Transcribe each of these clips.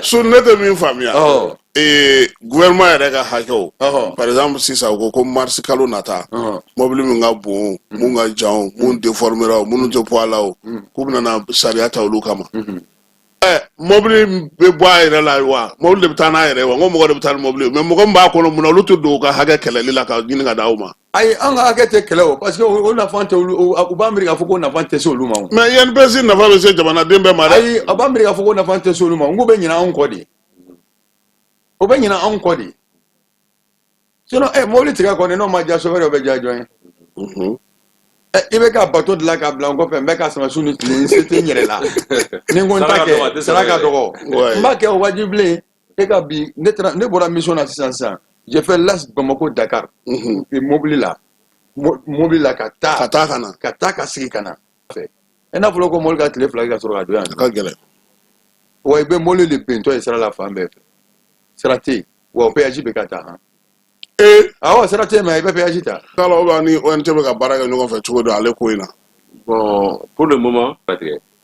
Sun ne tɛ min faamuya gouvernement yɛrɛ ka hakɛw par exemple sisan u ko mars kalo nata mobili min ka bon mun ka jan mun déformera minnu tɛ poids la k'u bɛna sariya ta olu kama mobili bɛ bɔ a yɛrɛ la wa mobili de bɛ taa n'a yɛrɛ wa n ko mɔgɔ de bɛ taa ni mobili mais mɔgɔ min b'a kɔnɔ mun na olu tɛ don u ka hakɛ kɛlɛli la ka ɲini ka d'aw ma ayi an ka hakɛ tɛ kɛlɛ o parce que o nafa tɛ olu u b'a miiri k'a fɔ ko nafa tɛ se olu ma mais INPS nafa bɛ se jamanaden bɛɛ ma dɛ ayi a b'a miiri k'a fɔ ko nafa tɛ se olu ma n ko bɛ ɲinɛ anw kɔ de o bɛ ɲinɛ anw kɔ de sinon mobili tigɛ kɔni n'o ma diya chauffeur o bɛ diya jɔn ye i bɛ ka bateau dilan k'a bila n kɔfɛ n bɛ ka sama su ni tile se tɛ n yɛrɛ la ni n ko n ta kɛ sara ka dɔgɔ n b'a kɛ o wajibi bilen e ka bi ne bɔra mission na sisan j'ai fait l'As Bamako Dakar mobili la ka taa ka sigi ka na e n'a fɔra ko mobili ka tile fila ka sɔrɔ ka don yan ka gɛlɛn wa i bɛ mobili de bentɔ ye sira la fan bɛɛ fɛ sira tɛ yen wa o péage bɛ ka taa awɔ sira tɛ yen mais i bɛ péage ta k'ala o ni ONT bɛ ka baara kɛ ɲɔgɔn fɛ cogo di ale ko in na bon pour le moment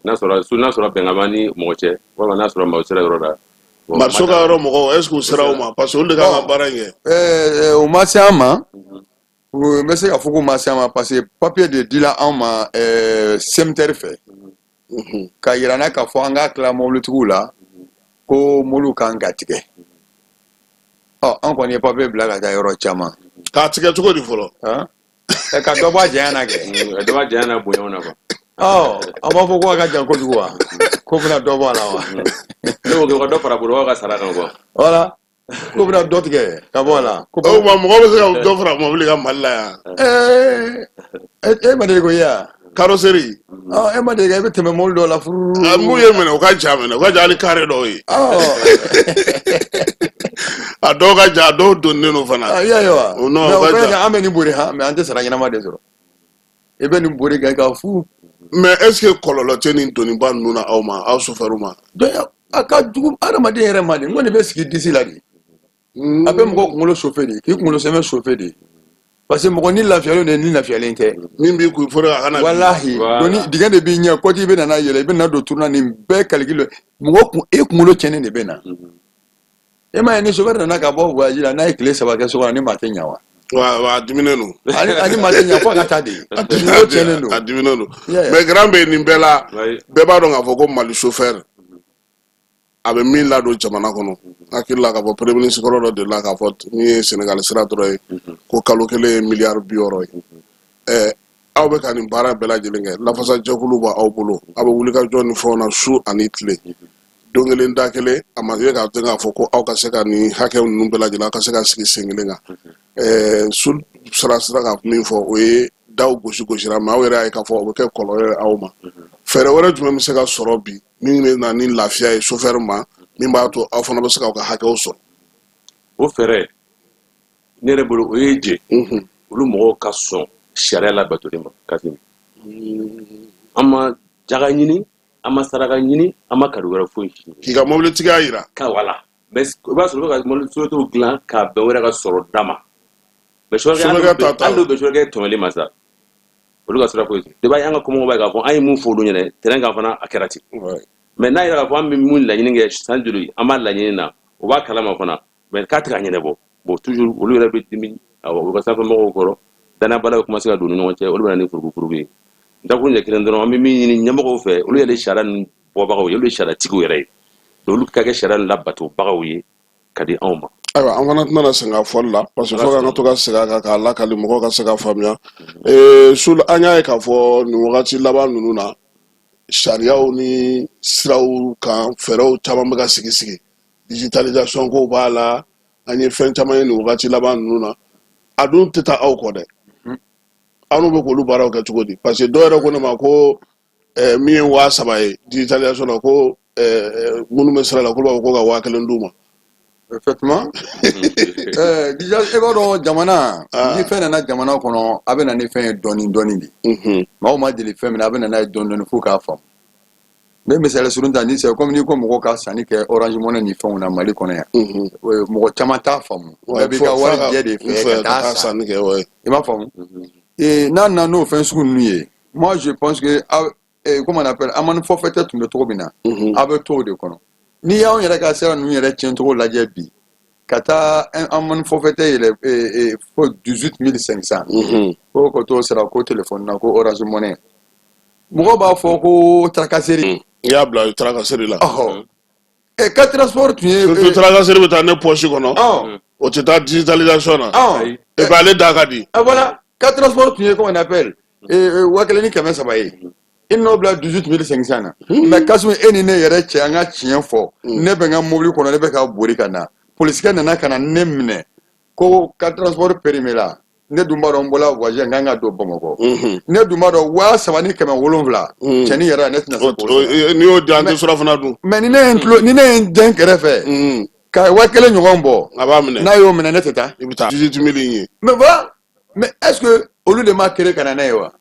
n'a sɔrɔ bɛnkan b'an ni mɔgɔ cɛ walima n'a sɔrɔ maaw sera yɔrɔ la mariso ka yɔrɔ mɔgɔw est-ce que u sera o ma parce que olu de kan ka baara in kɛ o ma se an ma n bɛ se k'a fɔ k'o ma se an ma parce que papier de dila anw ma CMTR fɛ ka yira n na k'a fɔ an k'a tila mobilitigiw la ko mobiliw kan ka tigɛ an kɔni ye papier bila ka taa yɔrɔ caman k'a tigɛ cogo di fɔlɔ ka dɔ bɔ a janya na kɛ dɔ b'a janya na bonyaw na quoi an b'a fɔ ko a ka jan kojugu wa ko bɛna dɔ bɔ a la wa ne ko k'o ka dɔ fara bolo ka sara kan quoi voilà ko bɛna dɔ tigɛ ka bɔ a la mɔgɔ bɛ se ka dɔ fara mobili ka Mali la yan e ma deli ko ye yan carrosserie e ma deli ka i bɛ tɛmɛ mobili dɔ la furu mun ye minɛ u ka ja minɛ u ka ja hali carré dɔw ye a dɔw ka ja a dɔw donnen don fana i y'a ye wa mais o fɛnɛ an bɛ nin bori mais an tɛ sara ɲɛnama de sɔrɔ i bɛ nin bori kɛ ka fu mais est-ce que kɔlɔlɔ tɛ nin donniba ninnu na aw ma aw chauffeur ma a ka jugu adamaden yɛrɛ ma de n kɔni bɛ sigi disi la de a bɛ mɔgɔ kunkolo chauffer de k'i kunkolo sɛmɛ chauffer de parce que mɔgɔ ni lafiyalen de ni lafiyalen tɛ min b'i kun il faudrait a kana walahi doni dingɛ de b'i ɲɛ kɔti i bɛ nana yɛlɛ i bɛ na don tourna nin bɛɛ calcul mɔgɔ e kunkolo cɛnnen de bɛ na e ma ye ni chauffeur nana ka bɔ voyage la n'a ye tile 3 kɛ so kɔnɔ ni maa tɛ ɲa wa a diminen don ani maa tɛ ɲa fo a ka taa de a diminen don mais grand bɛ nin bɛɛ la bɛɛ b'a dɔn k'a fɔ ko Mali chauffeur a bɛ min ladon jamana kɔnɔ hakili la k'a fɔ premier ministre kɔrɔ dɔ delila k'a fɔ min ye Sénégal sira dɔrɔn ye ko kalo kelen ye miliyari 60 ye aw bɛ ka nin baara bɛɛ lajɛlen kɛ lafasajɛkulu b'aw bolo a bɛ wulikajɔ ni fɛnw na su ani tile don kelen da kelen a ma ye k'a k'a fɔ ko aw ka se ka nin hakɛ ninnu bɛɛ lajɛlen aw ka se ka sigi sen kelen kan su sera ka min fɔ o ye daw gosira mais aw yɛrɛ y'a ye k'a fɔ o bɛ kɛ kɔlɔlɔ ye aw ma fɛɛrɛ wɛrɛ jumɛn bɛ se ka sɔrɔ bi min bɛ na ni lafiya ye chauffeur ma min b'a to aw fana bɛ se k'aw ka hakɛw sɔrɔ o fɛɛrɛ ne yɛrɛ bolo o ye je olu mɔgɔw ka sɔn sariya labatoli ma Kasimi an ma jaga ɲini an ma saraka ɲini an ma kadi wɛrɛ foyi k'i ka mobilitigiya yira ka wala mais i b'a sɔrɔ u bɛ ka mobilitigiw dilan k'a bɛn wɛrɛ ka sɔrɔ da ma mais chauffeur hali dɔw bɛ chauffeur kɛ tɔmɔli ma sa olu ka sira foyi i b'a ye an ka kɔmɔgɔw b'a k'a fɔ an ye mun fɔ olu ɲɛna terrain kan fana a kɛra ten mais n'a yɛrɛ k'a fɔ an bɛ mun laɲini kɛ san joli an b'a laɲini na o b'a kalama fana mais k'a tɛ ka ɲɛnabɔ bon toujours olu yɛrɛ bɛ dimi awɔ u ka sanfɛ mɔgɔw kɔrɔ danabaliyaw bɛ commencer ka don u ni ɲɔgɔn cɛ olu bɛ na ni furugufurugu ye dakun ɲɛ kelen dɔrɔn an bɛ min ɲini ɲɛmɔgɔw fɛ olu yɛrɛ sariya ninnu bɔbagaw ye olu ye sariyatigiw yɛrɛ ye olu ka kɛ sariya ninnu labatobagaw ye ka di anw ma ayiwa an fana tɛna na segin a fɔli la parce que fo k'an ka to ka segin a kan k'a lakali mɔgɔw ka se ka faamuya an y'a ye k'a fɔ nin wagati laban ninnu na sariyaw ni siraw kan fɛɛrɛw caman bɛ ka sigi digitalisation ko b'a la an ye fɛn caman ye nin wagati laban ninnu na a dun tɛ taa aw kɔ dɛ aw n'u bɛ k'olu baaraw kɛ cogo di parce que dɔw yɛrɛ ko ne ma ko min ye 3,000 ye digitalisation na ko minnu bɛ sira la k'olu b'a fɔ ko ka 1,000 d'u ma effectivement déjà e b'a dɔn jamana ni fɛn nana jamana kɔnɔ a bɛ na ni fɛn ye dɔɔni dɔɔni de maaw ma deli fɛn min na a bɛ na n'a ye dɔɔni dɔɔni fo k'a faamu n bɛ misali surun ta ni c'est comme ni ko mɔgɔw ka sanni kɛ Orange Money ni fɛnw na Mali kɔnɔ yan mɔgɔ caman t'a faamu bɛɛ b'i ka wari jɛ de fɛ ka taa san i m'a faamu n'a nana n'o fɛn sugu ninnu ye moi je pense que comment on appelle amende forfaitaire tun bɛ cogo min na a bɛ to o de kɔnɔ ni y'anw yɛrɛ ka sira ninnu yɛrɛ tiɲɛcogo lajɛ bi ka taa an man forfaiteur yɛlɛ fo 18500 ko ko t'o sara ko téléphone na ko Orange Money mɔgɔ b'a fɔ ko tracasserie i y'a bila tracasserie la ka transport tun ye tracasserie bɛ taa ne poche kɔnɔ o tɛ taa digitalisation na et puis ale da ka di voilà ka transport tun ye comment on appelle 1300 ye i n'o bila 18500 na mais Kasum e ni ne yɛrɛ cɛ an ka tiɲɛ fɔ ne bɛ n ka mobili kɔnɔ ne bɛ ka bori ka na polisikɛ nana ka na ne minɛ ko ka transport périmé la ne dun b'a dɔn n bɔla voisin n kan ka don Bamakɔ ne dun b'a dɔn 3700 cɛnin yɛrɛ ne tɛna se k'o n'i y'o di an tɛ surafana dun mais ni ne ye n den kɛrɛfɛ ka 1000 ɲɔgɔn bɔ a b'a minɛ n'a y'o minɛ ne tɛ taa i bɛ taa 18000 ye mais voilà mais est-ce que olu de m'a créé ka na n'a ye wa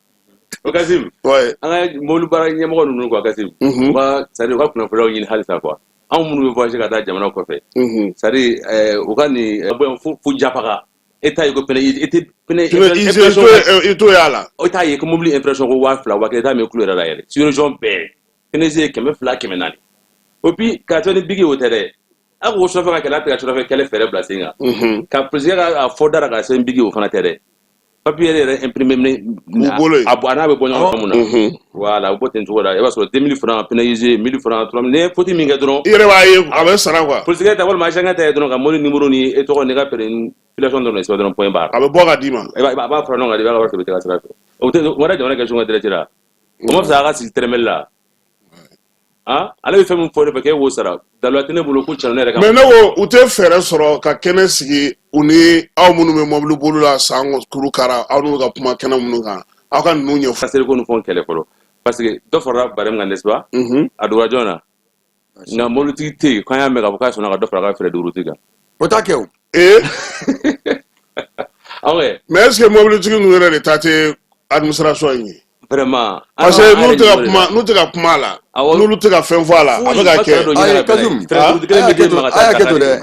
o Kasim an ka mobili baara ɲɛmɔgɔ ninnu quoi Kasim u ka c'est à dire u ka kunnafoniyaw ɲini halisa quoi anw minnu bɛ voyager ka taa jamana kɔfɛ c'est à dire u ka nin fo Japaga e t'a ye ko pneu i t'o y'a la o t'a ye ko mobili impression ko 2000 wa kelen t'a mɛn kulo yɛrɛ la yɛrɛ sur région bɛɛ pneu ye 200 400 et puis ka to ni bigi o tɛ dɛ a ko chauffeur ka kɛlɛ tigɛ chauffeur kɛlɛ fɛrɛ bila sen kan ka président ka fɔ dara ka se bigi o fana tɛ dɛ papier yɛrɛ imprimé a n'a bɛ bɔ ɲɔgɔn mun na voilà o bɔ ten cogo la i b'a sɔrɔ 2000 francs pneu usé 1000 francs 3000 ne faute min kɛ dɔrɔn i yɛrɛ b'a ye a bɛ sara quoi polisikɛ ta walima agent ta ye dɔrɔn ka mobili numéro ni e tɔgɔ ni ka population dɔrɔn sɛbɛn dɔrɔn point barre a bɛ bɔ ka d'i ma a b'a fara ɲɔgɔn kan i b'a ka wari sɛbɛn tɛ ka sira fɛ o tɛ o wɛrɛ jamana kɛ sɔngɔ direct la o ma fisa a ka sigi tɛrɛmɛli la ale bɛ fɛn min fɔ ne fɛ k'e b'o sara dalila tɛ ne bolo ko cɛn ne yɛrɛ kan mais ne ko u tɛ fɛɛrɛ sɔrɔ ka kɛnɛ sigi u ni aw minnu bɛ mobili bolo la san kuru kara aw n'u ka kuma kɛnɛ minnu kan aw ka ninnu ɲɛfɔ faseri ko ni fɛnw kɛlɛ fɔlɔ parce que dɔ farala barème kan n'est-ce pas a dɔgɔya jɔn na nka mobilitigi tɛ yen k'an y'a mɛn k'a fɔ k'a sɔnna ka dɔ fara a ka frais de route kan o t'a kɛ o mais est-ce que mobilitigi ninnu yɛrɛ de ta tɛ administration in ye vraiment parce que n'u tɛ ka kuma a la n'olu tɛ ka fɛn fɔ a la a bɛ ka kɛ Kasum a y'a kɛ to dɛ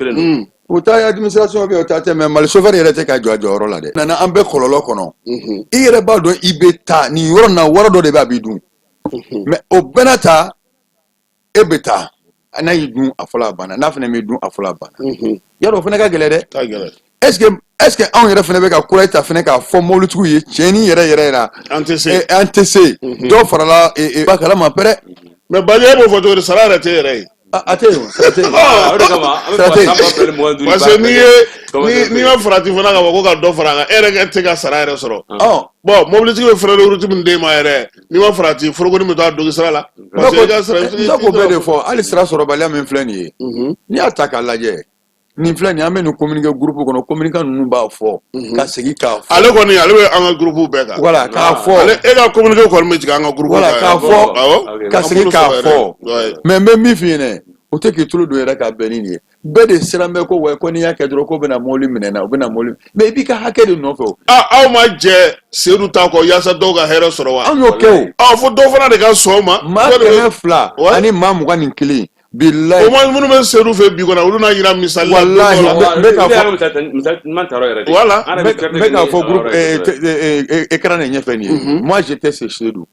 u ta ye administration bɛ o ta tɛ mais Mali chauffeur yɛrɛ tɛ ka jɔ a jɔyɔrɔ la dɛ nana an bɛ kɔlɔlɔ kɔnɔ i yɛrɛ b'a dɔn i bɛ taa nin yɔrɔ in na wari dɔ de b'a b'i dun mais o bɛɛ n'a ta e bɛ taa n'a y'i dun a fɔlɔ a banna n'a fana m'i dun a fɔlɔ a banna yarɔ o fana ka gɛlɛn dɛ est-ce que anw yɛrɛ fana bɛ ka courage ta fana k'a fɔ mobilitigiw ye tiɲɛni yɛrɛ la an tɛ se dɔw farala ba kalama pɛrɛ mais Badian e b'o fɔ cogo di sara yɛrɛ t'e yɛrɛ ye a tɛ yen sara tɛ yen o de kama parce que n'i ma farati fana ka fɔ ko ka dɔ fara a kan e yɛrɛ tɛ ka sara yɛrɛ sɔrɔ bon mobilitigi bɛ frais de route min d'e ma yɛrɛ n'i ma farati forokoni bɛ taa dogi sira la parce que i ka sara n tɛ k'o bɛɛ de fɔ hali sira sɔrɔbaliya min filɛ nin ye n'i y'a ta k'a lajɛ nin filɛ nin an bɛ nin communiqué groupe kɔnɔ communiqué ninnu b'a fɔ ka segin k'a fɔ ale kɔni ale bɛ an ka groupe bɛɛ kan voilà k'a fɔ e ka communiqué kɔni bɛ jigin an ka groupe kan voilà k'a fɔ ka segin k'a fɔ mais n bɛ min f'i ɲɛna o tɛ k'i tulo don yɛrɛ ka bɛn ni nin ye bɛɛ de siran bɛ ko wa ko n'i y'a kɛ dɔrɔn ko bɛna mobili minɛ na u bɛna mobili mais i b'i ka hakɛ de nɔfɛ o aw ma jɛ Seydou ta kɔ yaasa dɔw ka hɛrɛ sɔrɔ wa an y'o kɛ o fo dɔ fana de ka sɔn o ma maa 200 ani maa 21 bilayi o ma minnu bɛ Seydou fɛ bi kɔnɔ olu n'a yira misali la walahi n bɛ k'a fɔ voilà n bɛ k'a fɔ groupe écran de ɲɛfɛ nin ye moi j'étais chez Seydou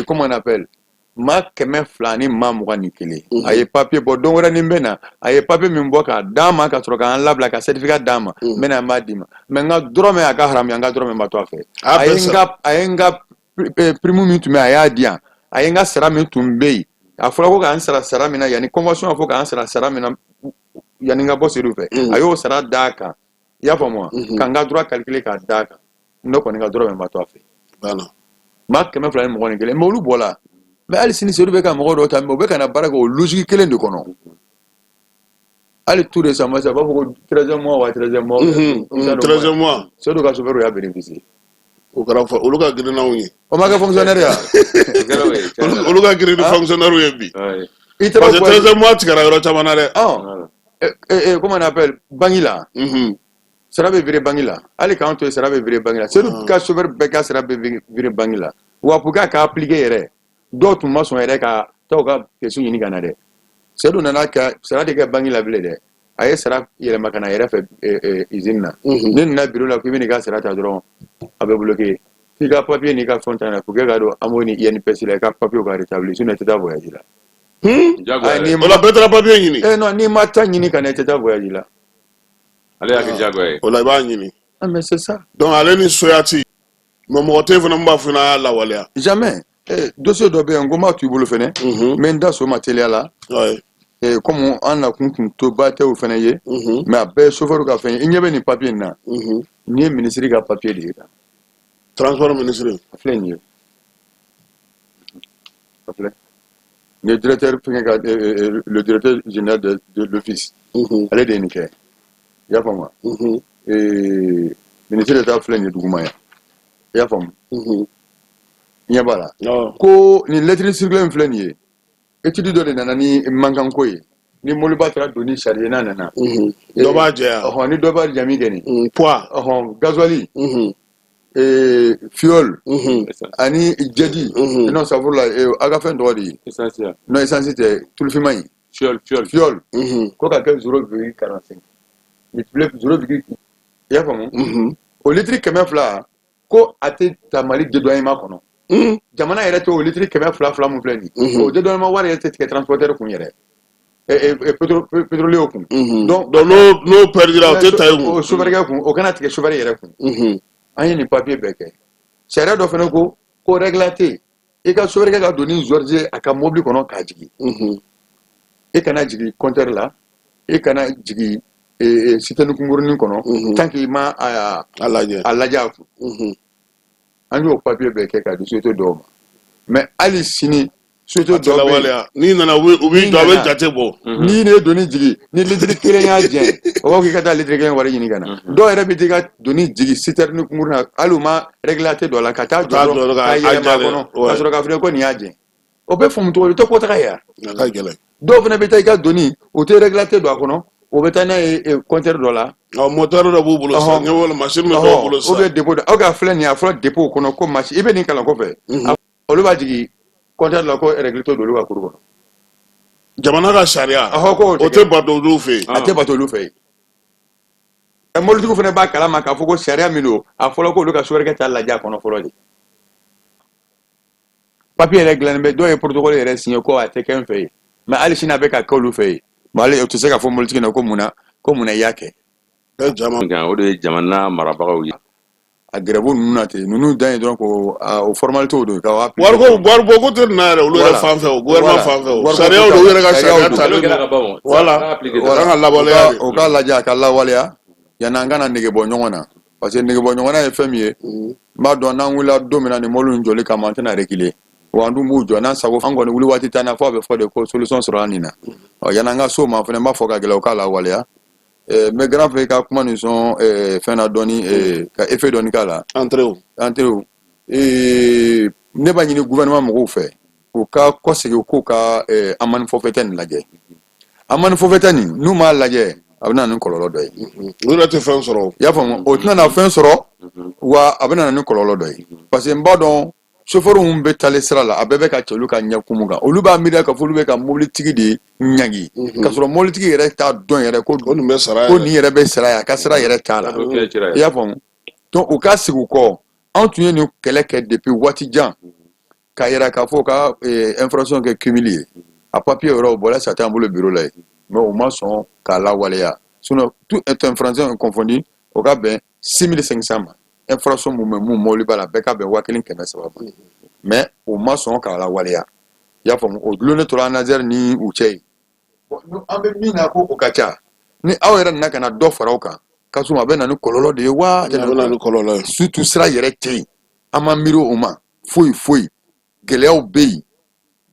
comment on appelle maa 200 ani maa 21 a ye papier bɔ don wɛrɛ nin bɛ na a ye papier min bɔ k'a d'a ma ka sɔrɔ k'an labila ka certificat d'a ma n bɛ na n b'a d'i ma mais n ka dɔrɔmɛ a ka haramu n ka dɔrɔmɛ ma to a fɛ a ye n ka prime min tun bɛ a y'a di yan a ye n ka sara min tun bɛ yen a fɔra ko k'an sara sara min na yanni convention a fɔ k'an sara sara min na yanni n ka bɔ Seydou fɛ a y'o sara d'a kan i y'a faamu wa ka n ka droit calculer k'a d'a kan ne kɔni ka dɔrɔmɛ ma to a fɛ maa 200 ni 21 mais olu bɔra mais hali sini Seydou bɛ ka mɔgɔ dɔw ta mais u bɛ ka na baara kɛ o logique kelen de kɔnɔ hali tout récemment ça b'a fɔ ko 13e mois wa 13e mois 13e mois Seydou ka chauffeur y'a bénéficié o kɛra fɔ olu ka girin n'anw ye o ma kɛ fonctionnaire ya olu ka girin ni fonctionnaire ye bi parce que 13e mois tigɛra yɔrɔ caman na dɛ comment on appelle banque la sara bɛ virer banque la hali k'an to yen sara bɛ virer banque la Seydou ka chauffeur bɛɛ ka sara bɛ virer banque la wa pour que k'a appliquer yɛrɛ dɔw tun ma sɔn yɛrɛ ka taa u ka kɛsu ɲini ka na dɛ Seydou nana kɛ sara de kɛ banque la bilen dɛ a ye sara yɛlɛma ka na yɛrɛ fɛ usine na ne nana bureau la k'i bɛ n'i ka sara ta dɔrɔn a bɛ bloqué f'i ka papier n'i ka fɛn ta na pour que ka don an b'o ni INPS la i ka papier ka rétablir sinon i tɛ taa voyage la On la bêta papier yini. Eh non, ni matin yini quand était à voyage là. Allez à Jaguar. On la ba yini. Ah mais c'est ça. Donc allez ni soyati. Mais mon téléphone n'a pas la walia. Jamais. Dossier d'obé un goma tu bolo fene. Mais dans ce matériel là. Ouais. Comme on a compris to battre au fene mais à chauffeur ka fene. Il n'y avait ni papier na. Ni ministre ka papier de. Transport ministre. Flenye. Le directeur général de l'office. Allez de nickel. Ya fama. Ministre d'État flenye duguma ya. Ya fama. Nya bala. Ko ni lettre circulaire flenye. Étude de nana ni mankan ko ye. Ni molu batra doni charia nana. Do ba je ya. Ni do ba jami gani. Poids. Gasoil. Fuel. Ani jadi. Non ça vaut la aga fin droit di. Essentiel. Non essentiel tout le fimai. Fuel. Ko ka 0,45. Il plaît 0,1. Ya famo. Au litre kemɛ fila ko ate tamali dédouanement kono. Jamana yɛrɛ to o litre kemɛ fila mun filɛ nin. O dédouanement wari yɛrɛ tɛ tigɛ transporteur kun yɛrɛ. Pétrolier kun. Donc n'o perdira o tɛ ta ye kun. O chauffeur kun o kana tigɛ chauffeur yɛrɛ kun. An ye nin papier bɛɛ kɛ. Sariya dɔ fana ko réglaté. I ka chauffeur ka doni George a ka mobile kɔnɔ k'a jigin. I kana jigin compteur la. I kana jigin citerne kungurunin kɔnɔ. Tant qu'il ma a lajɛ a kun. An y'o papier bɛɛ kɛ k'a di société dɔw ma. Mais hali sini société dɔw bɛ yen. N'i nana u b'i jɔ a bɛ jate bɔ. N'i ne doni jigi ni litre kelen y'a jɛn o b'a fɔ k'i ka taa litre kelen wari ɲini ka na. Dɔw yɛrɛ bɛ t'i ka doni jigi citerne kunkurun na hali u ma réglaté dɔ la ka taa jɔ dɔrɔn k'a yɛlɛma a kɔnɔ ka sɔrɔ k'a fɔ ko nin y'a jɛn. O bɛ faamu cogo di o tɛ ko taga ye wa. A ka gɛlɛn. Dɔw fana bɛ taa i ka doni o tɛ réglaté don a kɔnɔ o bɛ taa n'a ye compteur dɔ la. Moteur dɔ b'u bolo sa ɲɛwala machine bɛ dɔw bolo sa. O bɛ dépôt aw ka filɛ nin ye a fɔra dépôt kɔnɔ ko machine i bɛ nin kalan kɔfɛ. Olu b'a jigin compteur la ko réglateur don olu ka kuru kɔnɔ. Jamana ka sariya o tɛ bato olu fɛ yen. A tɛ bato olu fɛ yen. Mɔbilitigiw fana b'a kalama k'a fɔ ko sariya min don a fɔlɔ ko olu ka sukɔrikɛ ta lajɛ a kɔnɔ fɔlɔ de. Papier yɛrɛ dilannen bɛ dɔw ye protocole yɛrɛ signé ko a tɛ kɛ n fɛ yen mais hali sini a bɛ ka kɛ olu fɛ yen. Mais ale o tɛ se ka fɔ mɔbilitigi na ko mun na i y'a kɛ. O de ye jamana marabagaw ye. A grève ninnu na ten ninnu dan ye dɔrɔn ko o formalité don ka wari bɔ ko tɛ nin na yɛrɛ olu yɛrɛ fan fɛ o gouvernement fan fɛ o sariyaw don u yɛrɛ ka sariya talen don voilà an ka lawaleya o k'a lajɛ a ka lawaleya yanni an kana nege bɔ ɲɔgɔn na parce que nege bɔ ɲɔgɔn na ye fɛn min ye n b'a dɔn n'an wulila don min na nin mɔbili in jɔli kama an tɛna reculer wa an dun b'u jɔ n'an sago an kɔni wuli waati t'an na fo a bɛ fɔ de ko solution sɔrɔla nin na yanni an ka s'o ma fana n b'a fɔ ka gɛlɛya o k'a lawaleya. Mais grand frère ka kuma nin sɔn fɛn na dɔɔni ka effet dɔɔni k'a la. Entrée ne b'a ɲini gouvernement mɔgɔw fɛ u ka kɔsegin k'u ka amani forfaitaire nin lajɛ. Amani forfaitaire nin n'u m'a lajɛ a bɛ na ni kɔlɔlɔ dɔ ye. U yɛrɛ tɛ fɛn sɔrɔ. I y'a faamu o tɛna na fɛn sɔrɔ wa a bɛ na ni kɔlɔlɔ dɔ ye parce que n b'a dɔn chauffeur minnu bɛ taalen sira la a bɛɛ bɛ ka cɛ olu ka ɲɛkumu kan olu b'a miiriya k'a fɔ olu bɛ ka mobilitigi de ɲagi k'a sɔrɔ mobilitigi yɛrɛ t'a dɔn yɛrɛ ko nin yɛrɛ bɛ sara ye a ka sira yɛrɛ t'a la i y'a faamu donc u ka sigi u kɔ anw tun ye nin kɛlɛ kɛ depuis waati jan k'a yɛrɛ k'a fɔ ka infraction kɛ cumuli ye a papier yɔrɔ o bɔra sa t'an bolo bureau la ye mais u ma sɔn k'a lawaleya sinon toute infraction confondue o ka bɛn 6500 ma. Infraction mun mɔbili b'a la bɛɛ ka bɛn 1300 ma mais o ma sɔn k'a lawaleya i y'a faamu o dulonnen tora Nazer ni u cɛ ye an bɛ min na ko o ka ca ni aw yɛrɛ nana ka na dɔ fara o kan ka sɔrɔ a bɛ na ni kɔlɔlɔ de ye wa a bɛ na ni kɔlɔlɔ ye surtout sira yɛrɛ tɛ yen an ma miiri o ma foyi gɛlɛyaw bɛ yen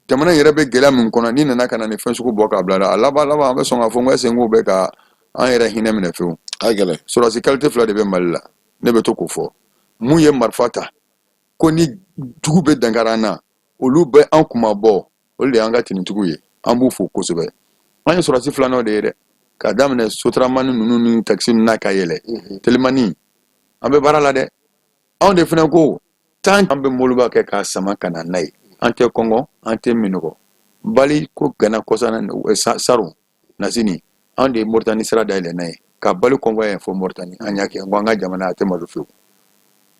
jamana yɛrɛ bɛ gɛlɛya min kɔnɔ n'i nana ka na ni fɛn sugu bɔ k'a bila la a laban an bɛ sɔn k'a fɔ n ko est-ce que n k'o bɛ ka an yɛrɛ hinɛ minɛ fewu a gɛlɛn sɔrɔdasi qualité fila de bɛ Mali la ne bɛ to k'o fɔ mun ye marifa ta ko ni jugu bɛ dankari an na olu bɛ an kuma bɔ olu de y'an ka tinitigiw ye an b'u fo kosɛbɛ an ye sɔrɔdasi filanan de ye dɛ k'a daminɛ sotaramani ninnu ni takisi ninnu n'a ka yɛlɛ telimani an bɛ baara la dɛ anw de fana ko tant an bɛ mɔbiliba kɛ k'a sama ka na n'a ye an tɛ kɔngɔ an tɛ minɔgɔ bali ko gana kɔsa saro nasini anw de ye Moritani sira dayɛlɛ n'a ye ka bali kɔngɔ ye fo Moritani an y'a kɛ an ka jamana a tɛ malo fewu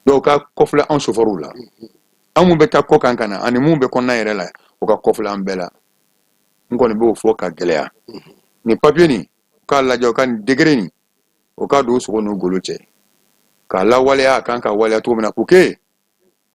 dɔw ka kɔfilɛ an chauffeur la an mun bɛ taa kɔ kan ka na ani mun bɛ kɔnɔna yɛrɛ la o ka kɔfilɛ an bɛɛ la n kɔni b'o fɔ ka gɛlɛya ni papier nin u k'a lajɛ u ka nin degré nin o ka don u sogo n'u golo cɛ k'a lawaleya a kan ka waleya cogo min na pour que